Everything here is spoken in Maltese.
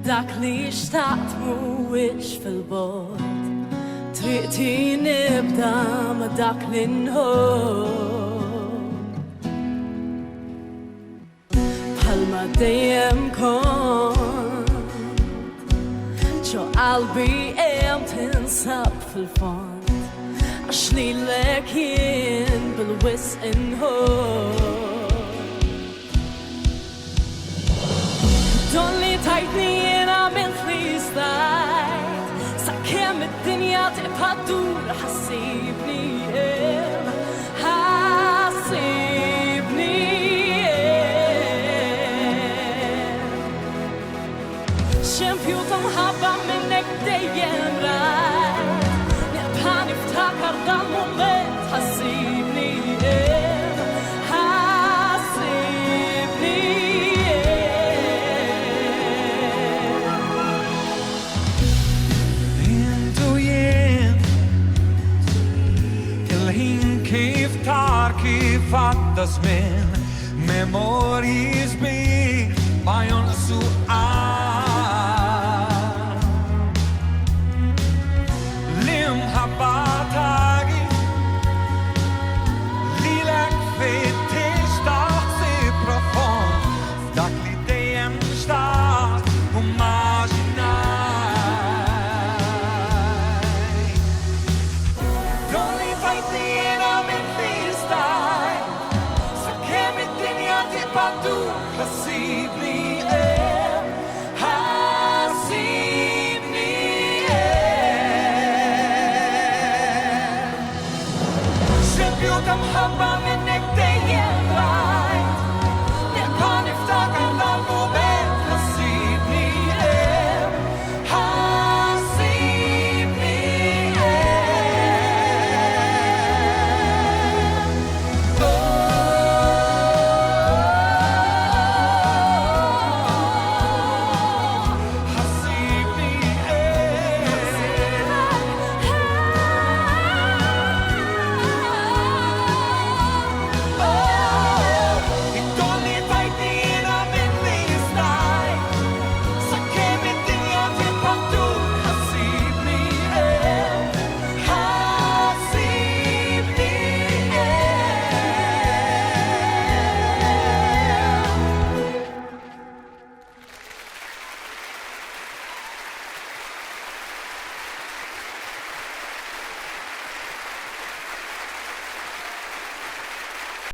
dak li xtaqt mhuwiex fil-bogħod. Triq nibda ma' dak li nħobb. Bħalma dejjem kont ġo qalbi hemm tinsab fil-fond għax lilek jien bil-wisq inħobb. Donli tajtni jien għamilt li stajt sakemm id-dinja tibqa' tdur ħassibni hemm, ħassibni hemm. Xempju ta' mħabba minnek dejjem rajt nibqa' niftakar dal-mument ħassibni hemm, ħassibni kif għadda żmien, memorji sbieħ ma jonqsu